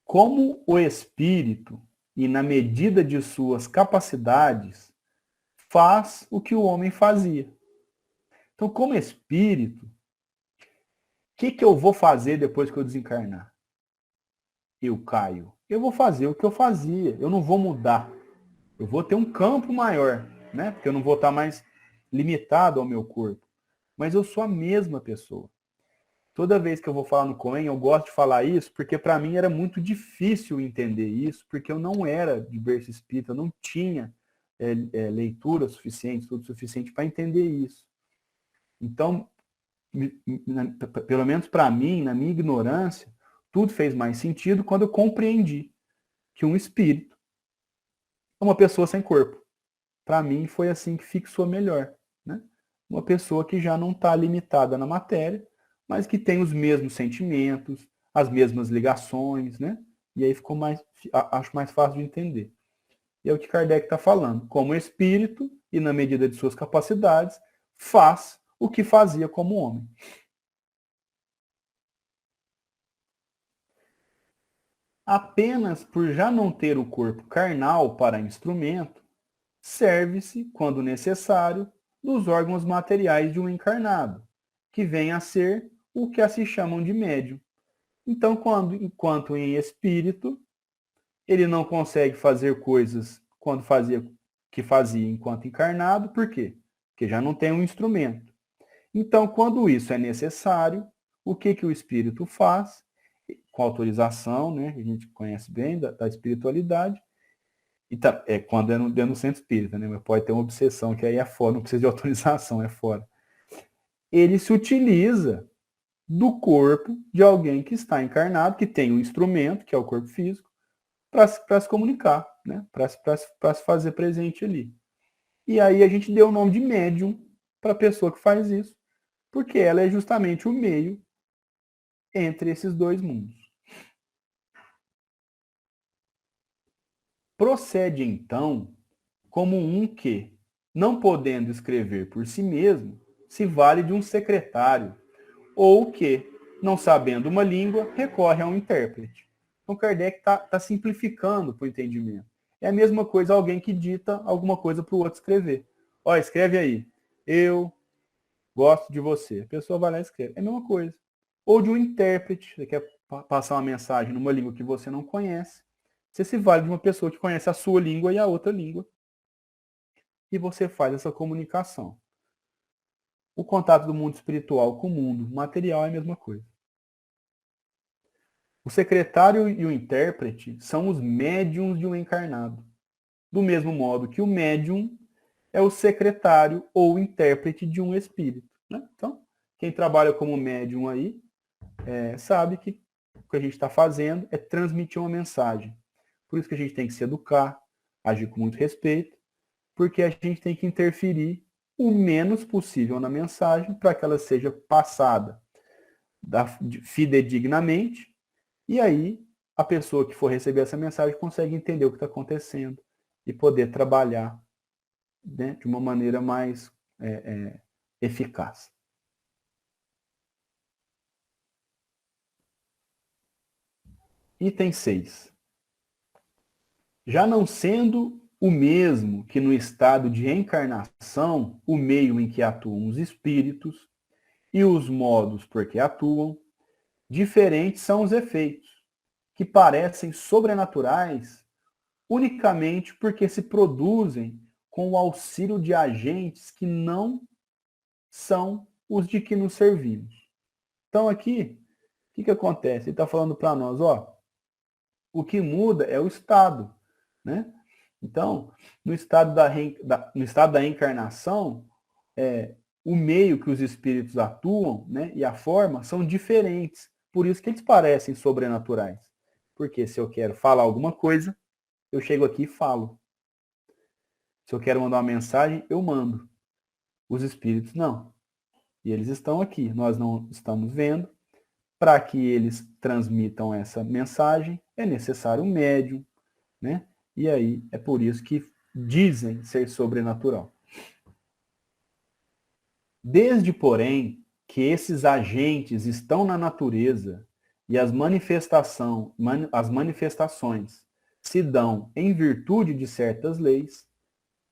Como o espírito, e na medida de suas capacidades, faz o que o homem fazia. Então, como espírito, o que eu vou fazer depois que eu desencarnar? Eu caio. Eu vou fazer o que eu fazia. Eu não vou mudar. Eu vou ter um campo maior, né? Porque eu não vou estar mais limitado ao meu corpo. Mas eu sou a mesma pessoa. Toda vez que eu vou falar no Coen, eu gosto de falar isso, porque para mim era muito difícil entender isso, porque eu não era de berço espírita, eu não tinha leitura suficiente, estudo suficiente para entender isso. Então, pelo menos para mim, na minha ignorância, tudo fez mais sentido quando eu compreendi que um espírito é uma pessoa sem corpo. Para mim, foi assim que fixou melhor. Né? Uma pessoa que já não está limitada na matéria, mas que tem os mesmos sentimentos, as mesmas ligações, né? E aí ficou acho mais fácil de entender. E é o que Kardec está falando. Como espírito, e na medida de suas capacidades, faz o que fazia como homem. Apenas por já não ter o corpo carnal para instrumento, serve-se, quando necessário, dos órgãos materiais de um encarnado, que vem a ser o que se chamam de médium. Então, enquanto em espírito, ele não consegue fazer coisas que fazia enquanto encarnado, por quê? Porque já não tem um instrumento. Então, quando isso é necessário, o que o espírito faz? Com autorização, né? A gente conhece bem da espiritualidade, e quando é dentro do centro espírita, né? Mas pode ter uma obsessão, que aí é fora, não precisa de autorização, é fora. Ele se utiliza do corpo de alguém que está encarnado, que tem um instrumento, que é o corpo físico, para se comunicar, né? Para se fazer presente ali. E aí a gente deu o nome de médium para a pessoa que faz isso, porque ela é justamente o meio entre esses dois mundos. Procede então como um que, não podendo escrever por si mesmo, se vale de um secretário, ou que, não sabendo uma língua, recorre a um intérprete. Então Kardec está simplificando para o entendimento. É a mesma coisa alguém que dita alguma coisa para o outro escrever. Ó, escreve aí. Eu gosto de você. A pessoa vai lá e escreve. É a mesma coisa. Ou de um intérprete. Você quer passar uma mensagem numa língua que você não conhece. Você se vale de uma pessoa que conhece a sua língua e a outra língua. E você faz essa comunicação. O contato do mundo espiritual com o mundo material é a mesma coisa. O secretário e o intérprete são os médiums de um encarnado. Do mesmo modo que o médium é o secretário ou o intérprete de um espírito. Né? Então, quem trabalha como médium aí sabe que o que a gente está fazendo é transmitir uma mensagem. Por isso que a gente tem que se educar, agir com muito respeito, porque a gente tem que interferir o menos possível na mensagem para que ela seja passada fidedignamente, e aí a pessoa que for receber essa mensagem consegue entender o que está acontecendo e poder trabalhar né, de uma maneira mais eficaz. Item 6. Já não sendo o mesmo que no estado de encarnação o meio em que atuam os espíritos e os modos por que atuam, diferentes são os efeitos, que parecem sobrenaturais unicamente porque se produzem com o auxílio de agentes que não são os de que nos servimos. Então aqui, o que acontece? Ele está falando para nós, ó, o que muda é o estado, né? Então, no estado da encarnação, o meio que os espíritos atuam, né, e a forma são diferentes. Por isso que eles parecem sobrenaturais. Porque se eu quero falar alguma coisa, eu chego aqui e falo. Se eu quero mandar uma mensagem, eu mando. Os espíritos não. E eles estão aqui. Nós não estamos vendo. Para que eles transmitam essa mensagem, é necessário um médium, né? E aí é por isso que dizem ser sobrenatural. Desde, porém, que esses agentes estão na natureza e as manifestações se dão em virtude de certas leis,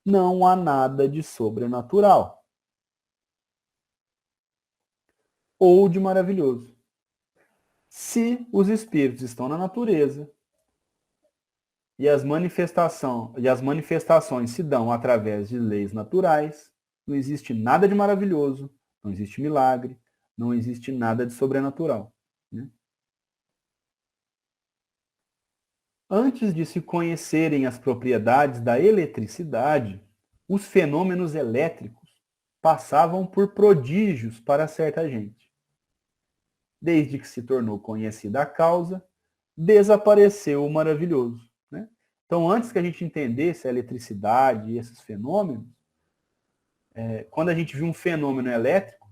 não há nada de sobrenatural ou de maravilhoso. Se os espíritos estão na natureza e as manifestações se dão através de leis naturais, não existe nada de maravilhoso, não existe milagre, não existe nada de sobrenatural, né? Antes de se conhecerem as propriedades da eletricidade, os fenômenos elétricos passavam por prodígios para certa gente. Desde que se tornou conhecida a causa, desapareceu o maravilhoso, né? Então, antes que a gente entendesse a eletricidade e esses fenômenos, quando a gente viu um fenômeno elétrico,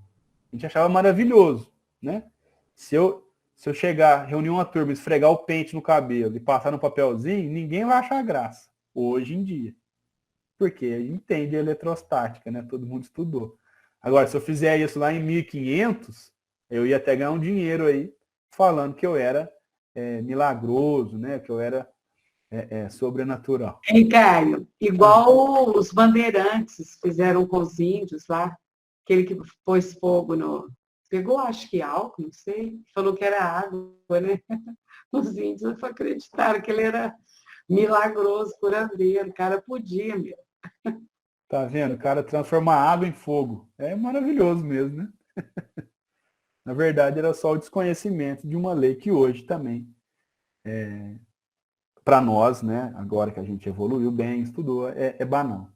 a gente achava maravilhoso, né? Se eu chegar, reunir uma turma, esfregar o pente no cabelo e passar no papelzinho, ninguém vai achar graça, hoje em dia. Porque a gente entende a eletrostática, né? Todo mundo estudou. Agora, se eu fizer isso lá em 1500, eu ia até ganhar um dinheiro aí, falando que eu era milagroso, né? Que eu era sobrenatural. Hein, Caio? Igual os bandeirantes fizeram com os índios lá, aquele que pôs fogo no... Pegou, acho que álcool, não sei, falou que era água, né? Os índios acreditaram que ele era milagroso, curandeiro, o cara podia, meu. Tá vendo? O cara transforma água em fogo. É maravilhoso mesmo, né? Na verdade, era só o desconhecimento de uma lei que hoje também, para nós, né, agora que a gente evoluiu bem, estudou, é banal.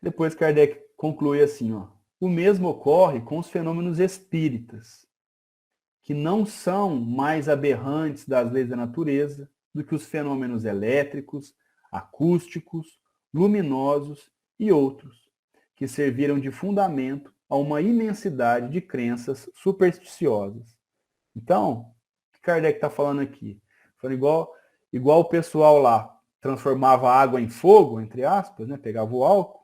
Depois Kardec conclui assim, ó, o mesmo ocorre com os fenômenos espíritas, que não são mais aberrantes das leis da natureza do que os fenômenos elétricos, acústicos, luminosos e outros, que serviram de fundamento a uma imensidade de crenças supersticiosas. Então, o que Kardec está falando aqui? Falando igual o pessoal lá transformava a água em fogo, entre aspas, né? Pegava o álcool.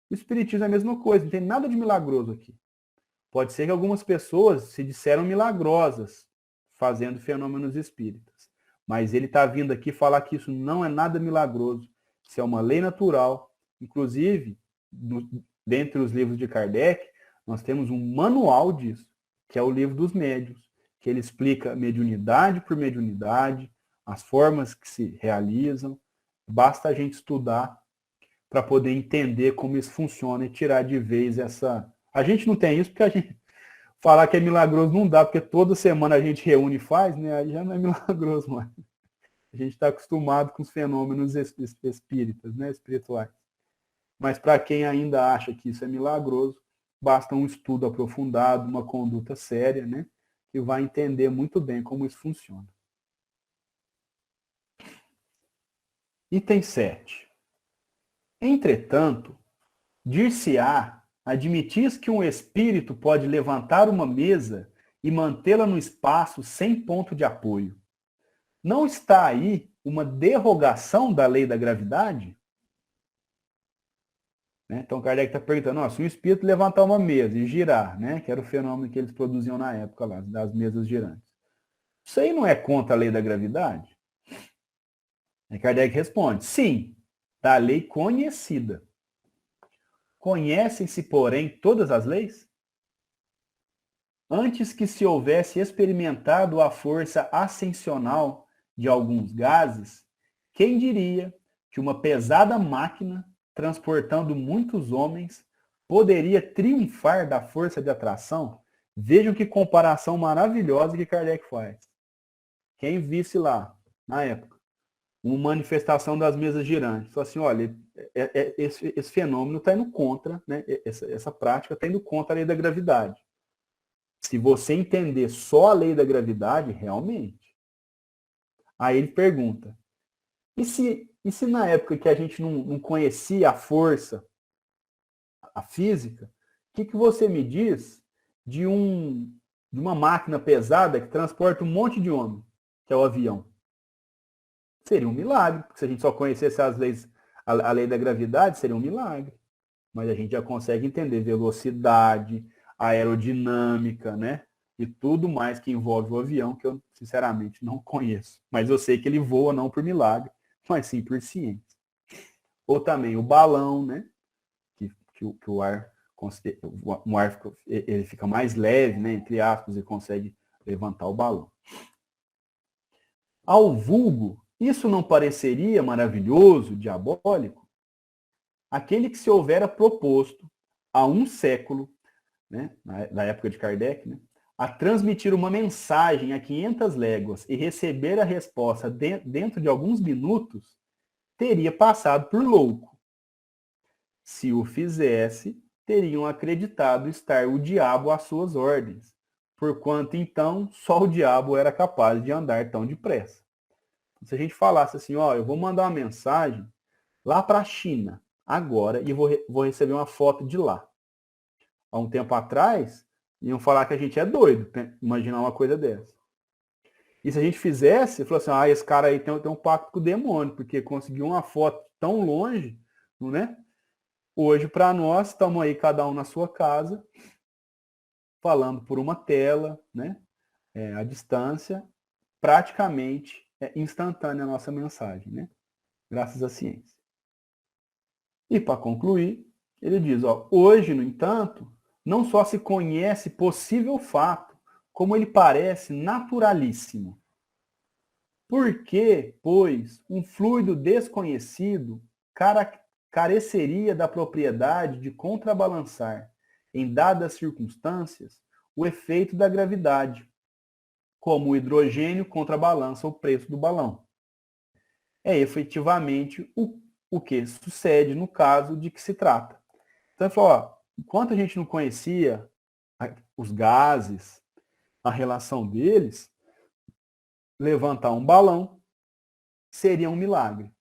O espiritismo é a mesma coisa, não tem nada de milagroso aqui. Pode ser que algumas pessoas se disseram milagrosas fazendo fenômenos espíritas. Mas ele está vindo aqui falar que isso não é nada milagroso. Isso é uma lei natural. Inclusive, dentre os livros de Kardec, nós temos um manual disso, que é o livro dos médiuns, que ele explica mediunidade por mediunidade, as formas que se realizam. Basta a gente estudar para poder entender como isso funciona e tirar de vez essa... A gente não tem isso porque a gente... Falar que é milagroso não dá, porque toda semana a gente reúne e faz, né? Aí já não é milagroso mais. A gente está acostumado com os fenômenos espíritas, né? Espirituais. Mas para quem ainda acha que isso é milagroso, basta um estudo aprofundado, uma conduta séria, né? Que vai entender muito bem como isso funciona. Item 7. Entretanto, dir-se-á, admitis que um espírito pode levantar uma mesa e mantê-la no espaço sem ponto de apoio. Não está aí uma derrogação da lei da gravidade? Né? Então Kardec está perguntando, ó, se um espírito levantar uma mesa e girar, né, que era o fenômeno que eles produziam na época lá, das mesas girantes, isso aí não é contra a lei da gravidade? Aí Kardec responde, sim, da lei conhecida. Conhecem-se, porém, todas as leis? Antes que se houvesse experimentado a força ascensional de alguns gases, quem diria que uma pesada máquina, transportando muitos homens, poderia triunfar da força de atração? Vejam que comparação maravilhosa que Kardec faz. Quem visse lá, na época, uma manifestação das mesas girantes, falou assim, olha, esse fenômeno está indo contra, né? Essa prática está indo contra a lei da gravidade. Se você entender só a lei da gravidade, realmente. Aí ele pergunta, e se na época que a gente não conhecia a força, a física, o que você me diz de uma máquina pesada que transporta um monte de homem, que é o avião? Seria um milagre, porque se a gente só conhecesse as leis, a lei da gravidade, seria um milagre. Mas a gente já consegue entender velocidade, aerodinâmica, né? E tudo mais que envolve o avião, que eu, sinceramente, não conheço. Mas eu sei que ele voa não por milagre, mas sim por ciência. Ou também o balão, né? Que o ar, ele fica mais leve, né? Entre aspas, e consegue levantar o balão. Ao vulgo, isso não pareceria maravilhoso, diabólico? Aquele que se houvera proposto há um século, né, na época de Kardec, né, a transmitir uma mensagem a 500 léguas e receber a resposta dentro de alguns minutos, teria passado por louco. Se o fizesse, teriam acreditado estar o diabo às suas ordens, porquanto então só o diabo era capaz de andar tão depressa. Se a gente falasse assim, ó, eu vou mandar uma mensagem lá para a China, agora, e vou receber uma foto de lá. Há um tempo atrás, iam falar que a gente é doido, imaginar uma coisa dessa. E se a gente fizesse, falou assim, esse cara aí tem um pacto com o demônio, porque conseguiu uma foto tão longe, né? Hoje, para nós, estamos aí cada um na sua casa, falando por uma tela, né? À distância, praticamente instantânea a nossa mensagem, né? Graças à ciência. E para concluir, ele diz, ó, hoje, no entanto, não só se conhece possível fato, como ele parece naturalíssimo. Por que, pois, um fluido desconhecido careceria da propriedade de contrabalançar, em dadas circunstâncias, o efeito da gravidade, como o hidrogênio contrabalança o preço do balão? É efetivamente o que sucede no caso de que se trata. Então ele falou, ó, enquanto a gente não conhecia os gases, a relação deles, levantar um balão seria um milagre.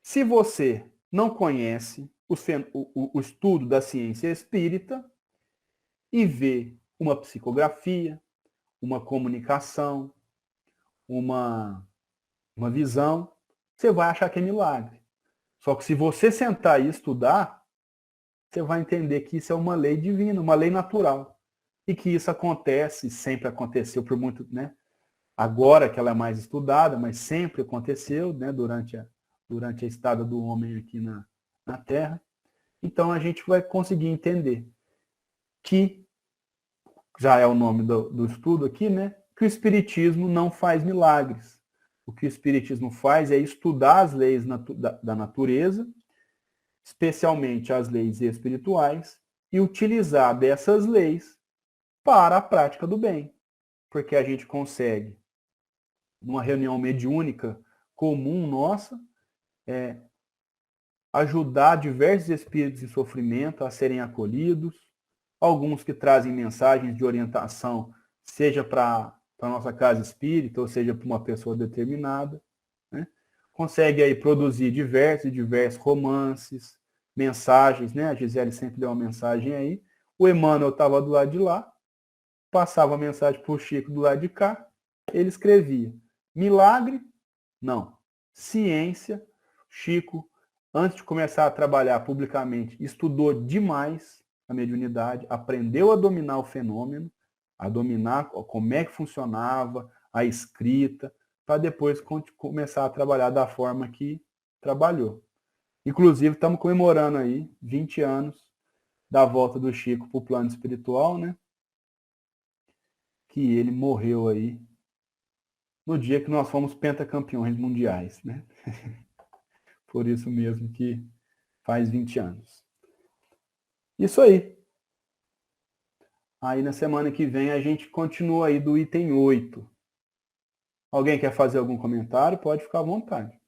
Se você não conhece o estudo da ciência espírita e vê uma psicografia, uma comunicação, uma visão, você vai achar que é milagre. Só que se você sentar e estudar, você vai entender que isso é uma lei divina, uma lei natural. E que isso acontece, sempre aconteceu por muito, né? Agora que ela é mais estudada, mas sempre aconteceu, né? Durante a estada do homem aqui na Terra. Então a gente vai conseguir entender que, já é o nome do estudo aqui, né? Que o Espiritismo não faz milagres. O que o Espiritismo faz é estudar as leis da natureza, especialmente as leis espirituais, e utilizar dessas leis para a prática do bem. Porque a gente consegue, numa reunião mediúnica comum nossa, ajudar diversos espíritos em sofrimento a serem acolhidos, alguns que trazem mensagens de orientação, seja para a nossa casa espírita, ou seja para uma pessoa determinada. Né? Consegue aí produzir diversos romances, mensagens, né? A Gisele sempre deu uma mensagem aí. O Emmanuel estava do lado de lá, passava a mensagem para o Chico do lado de cá, ele escrevia milagre, não, ciência, Chico antes de começar a trabalhar publicamente, estudou demais a mediunidade, aprendeu a dominar o fenômeno, a dominar como é que funcionava, a escrita, para depois começar a trabalhar da forma que trabalhou. Inclusive, estamos comemorando aí 20 anos da volta do Chico para o plano espiritual, né? Que ele morreu aí no dia que nós fomos pentacampeões mundiais, né? Por isso mesmo que faz 20 anos. Isso aí. Aí na semana que vem a gente continua aí do item 8. Alguém quer fazer algum comentário? Pode ficar à vontade.